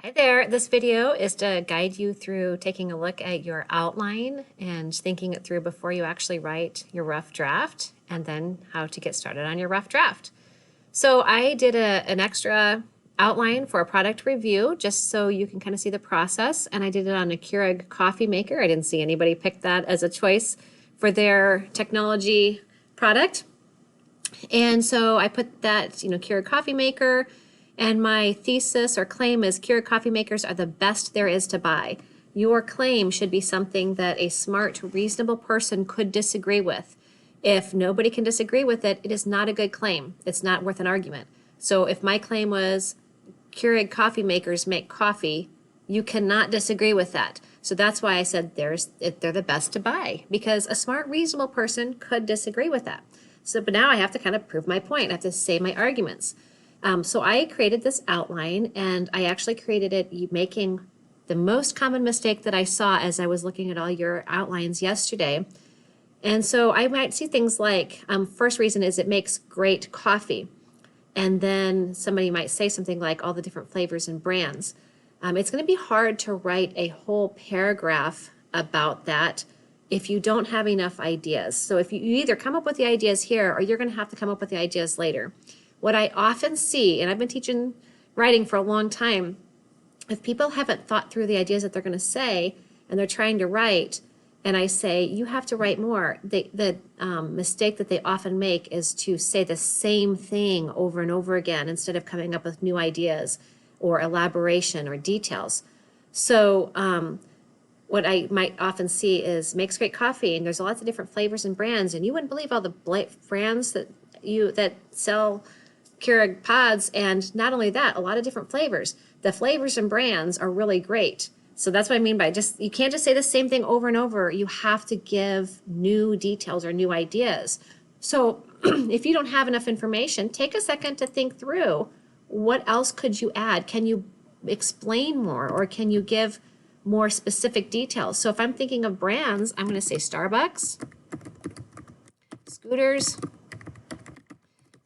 Hi there. This video is to guide you through taking a look at your outline and thinking it through before you actually write your rough draft, and then how to get started on your rough draft. So I did an extra outline for a product review just so you can kind of see the process, and I did it on a Keurig coffee maker. I didn't see anybody pick that as a choice for their technology product. And so I put that, Keurig coffee maker, and my thesis or claim is Keurig coffee makers are the best there is to buy. Your claim should be something that a smart, reasonable person could disagree with. If nobody can disagree with it, it is not a good claim. It's not worth an argument. So if my claim was Keurig coffee makers make coffee, you cannot disagree with that. So that's why I said they're the best to buy, because a smart, reasonable person could disagree with that. So, but now I have to kind of prove my point. I have to say my arguments. So I created this outline, and I actually created it making the most common mistake that I saw as I was looking at all your outlines yesterday. And so I might see things like, first reason is it makes great coffee. And then somebody might say something like all the different flavors and brands. It's going to be hard to write a whole paragraph about that if you don't have enough ideas. So if you either come up with the ideas here, or you're going to have to come up with the ideas later. What I often see, and I've been teaching writing for a long time, if people haven't thought through the ideas that they're going to say and they're trying to write, and I say, you have to write more, the mistake that they often make is to say the same thing over and over again instead of coming up with new ideas or elaboration or details. So what I might often see is makes great coffee, and there's lots of different flavors and brands, and you wouldn't believe all the brands that sell Keurig pods, and not only that, a lot of different flavors. The flavors and brands are really great. So that's what I mean by you can't just say the same thing over and over. You have to give new details or new ideas. So if you don't have enough information, take a second to think through what else could you add? Can you explain more, or can you give more specific details? So if I'm thinking of brands, I'm going to say Starbucks, Scooters,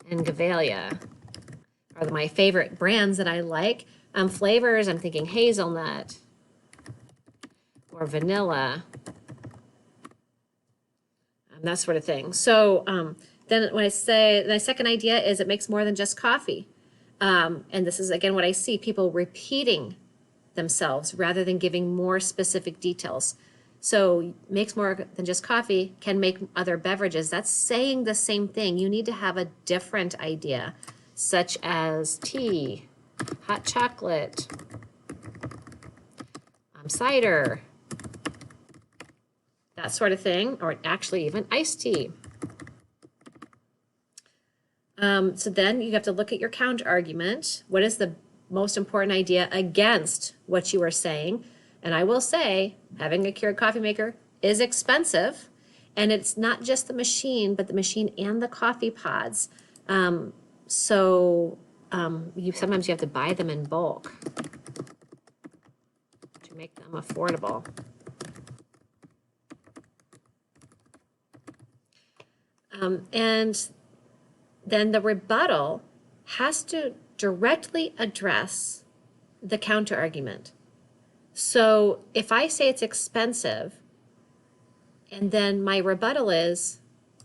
and Gavalia are my favorite brands that I like. Flavors, I'm thinking hazelnut or vanilla, that sort of thing. So then when I say, the second idea is it makes more than just coffee. And this is, again, what I see, people repeating themselves rather than giving more specific details. So makes more than just coffee, can make other beverages. That's saying the same thing. You need to have a different idea, such as tea, hot chocolate, cider, that sort of thing, or actually even iced tea. So then you have to look at your counter argument. What is the most important idea against what you are saying? And I will say, having a Keurig coffee maker is expensive, and it's not just the machine, but the machine and the coffee pods. Sometimes you have to buy them in bulk to make them affordable. And then the rebuttal has to directly address the counter argument. So if I say it's expensive, and then my rebuttal is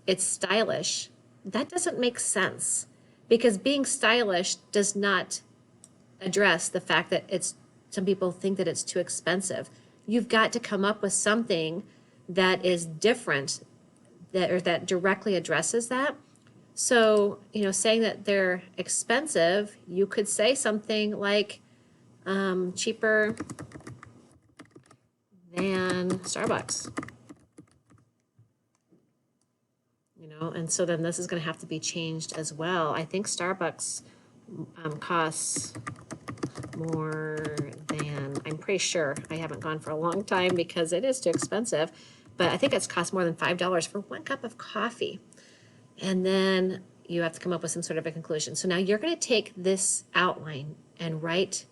it's stylish, that doesn't make sense, because being stylish does not address the fact that some people think that it's too expensive. You've got to come up with something that is different, that directly addresses that. So, saying that they're expensive, you could say something like cheaper than Starbucks. And so then this is going to have to be changed as well. I think Starbucks costs more than, I'm pretty sure, I haven't gone for a long time because it is too expensive, but I think it's cost more than $5 for 1 cup of coffee. And then you have to come up with some sort of a conclusion. So now you're going to take this outline and write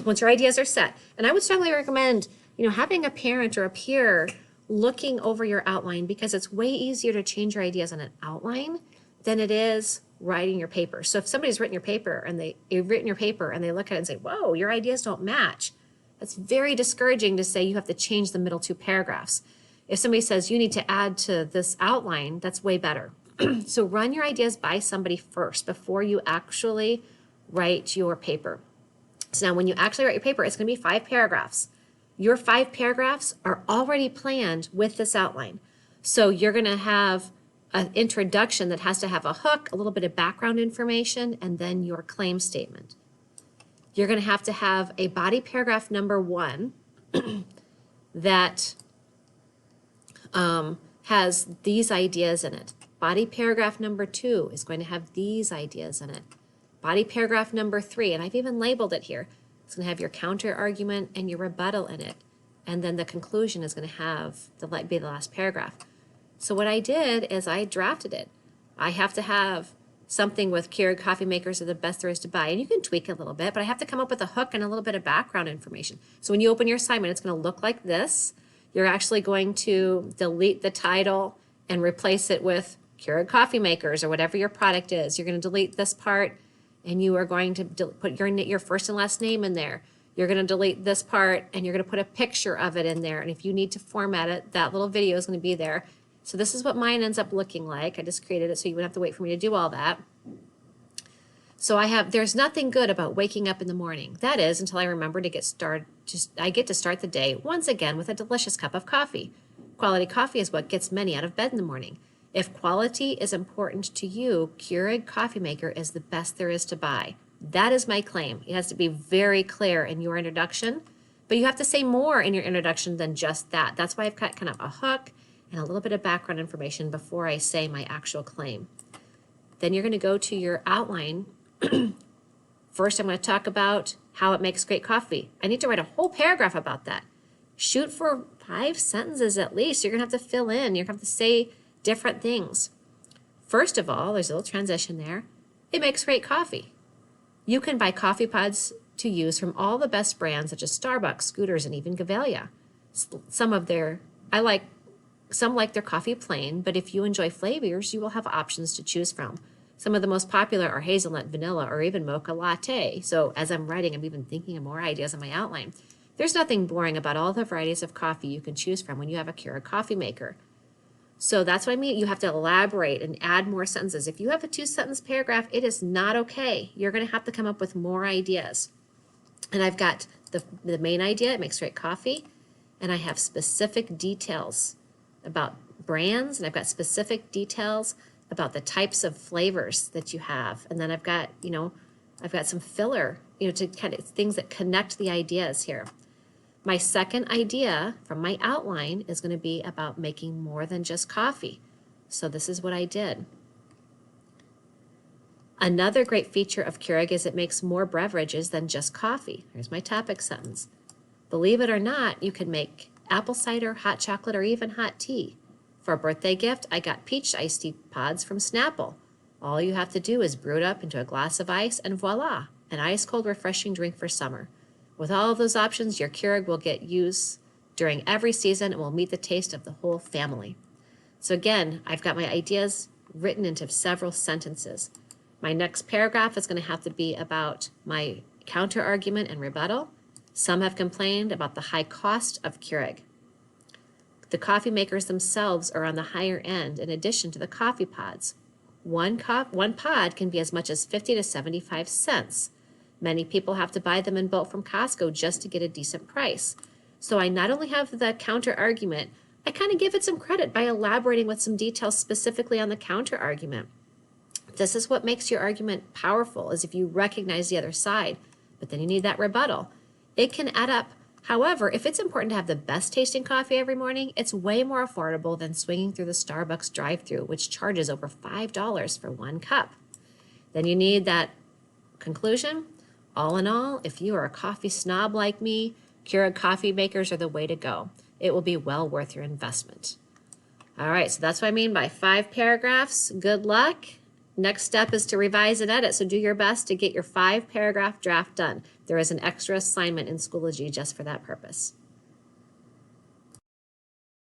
once your ideas are set. And I would strongly recommend, having a parent or a peer looking over your outline, because it's way easier to change your ideas on an outline than it is writing your paper. So if somebody's written your paper and you've written your paper and they look at it and say, whoa, your ideas don't match, that's very discouraging to say you have to change the middle 2 paragraphs. If somebody says you need to add to this outline, that's way better. So run your ideas by somebody first before you actually write your paper. So now when you actually write your paper, it's going to be 5 paragraphs. Your 5 paragraphs are already planned with this outline. So you're going to have an introduction that has to have a hook, a little bit of background information, and then your claim statement. You're going to have a body paragraph number 1 that has these ideas in it. Body paragraph number 2 is going to have these ideas in it. Body paragraph number 3, and I've even labeled it here, it's going to have your counter argument and your rebuttal in it. And then the conclusion is going to be the last paragraph. So what I did is I drafted it. I have to have something with Keurig coffee makers are the best there is to buy. And you can tweak it a little bit, but I have to come up with a hook and a little bit of background information. So when you open your assignment, it's going to look like this. You're actually going to delete the title and replace it with Keurig coffee makers or whatever your product is. You're going to delete this part and you are going to put your first and last name in there. You're going to delete this part and you're going to put a picture of it in there. And if you need to format it, that little video is going to be there. So this is what mine ends up looking like. I just created it so you wouldn't have to wait for me to do all that. So there's nothing good about waking up in the morning. That is until I remember to get started. I get to start the day once again with a delicious cup of coffee. Quality coffee is what gets many out of bed in the morning. If quality is important to you, Keurig Coffee Maker is the best there is to buy. That is my claim. It has to be very clear in your introduction, but you have to say more in your introduction than just that. That's why I've got kind of a hook and a little bit of background information before I say my actual claim. Then you're going to go to your outline. First, I'm going to talk about how it makes great coffee. I need to write a whole paragraph about that. Shoot for 5 sentences at least. You're going to have to fill in. You're going to have to say different things. First of all, there's a little transition there. It makes great coffee. You can buy coffee pods to use from all the best brands such as Starbucks, Scooters, and even Gevalia. Some like their coffee plain, but if you enjoy flavors, you will have options to choose from. Some of the most popular are hazelnut, vanilla, or even mocha latte. So as I'm writing, I'm even thinking of more ideas in my outline. There's nothing boring about all the varieties of coffee you can choose from when you have a Keurig coffee maker. So that's what I mean. You have to elaborate and add more sentences. If you have a 2-sentence paragraph, it is not okay. You're going to have to come up with more ideas. And I've got the main idea, it makes great coffee, and I have specific details about brands, and I've got specific details about the types of flavors that you have. And then I've got some filler, to kind of things that connect the ideas here. My second idea from my outline is going to be about making more than just coffee. So this is what I did. Another great feature of Keurig is it makes more beverages than just coffee. Here's my topic sentence. Believe it or not, you can make apple cider, hot chocolate, or even hot tea. For a birthday gift, I got peach iced tea pods from Snapple. All you have to do is brew it up into a glass of ice and voila, an ice-cold refreshing drink for summer. With all of those options, your Keurig will get use during every season and will meet the taste of the whole family. So again, I've got my ideas written into several sentences. My next paragraph is going to have to be about my counter argument and rebuttal. Some have complained about the high cost of Keurig. The coffee makers themselves are on the higher end in addition to the coffee pods. One pod can be as much as 50 to 75 cents. Many people have to buy them in bulk from Costco just to get a decent price. So I not only have the counter argument, I kind of give it some credit by elaborating with some details specifically on the counter argument. This is what makes your argument powerful, is if you recognize the other side, but then you need that rebuttal. It can add up. However, if it's important to have the best tasting coffee every morning, it's way more affordable than swinging through the Starbucks drive-thru, which charges over $5 for 1 cup. Then you need that conclusion. All in all, if you are a coffee snob like me, Keurig coffee makers are the way to go. It will be well worth your investment. All right, so that's what I mean by 5 paragraphs. Good luck. Next step is to revise and edit, so do your best to get your 5-paragraph draft done. There is an extra assignment in Schoology just for that purpose.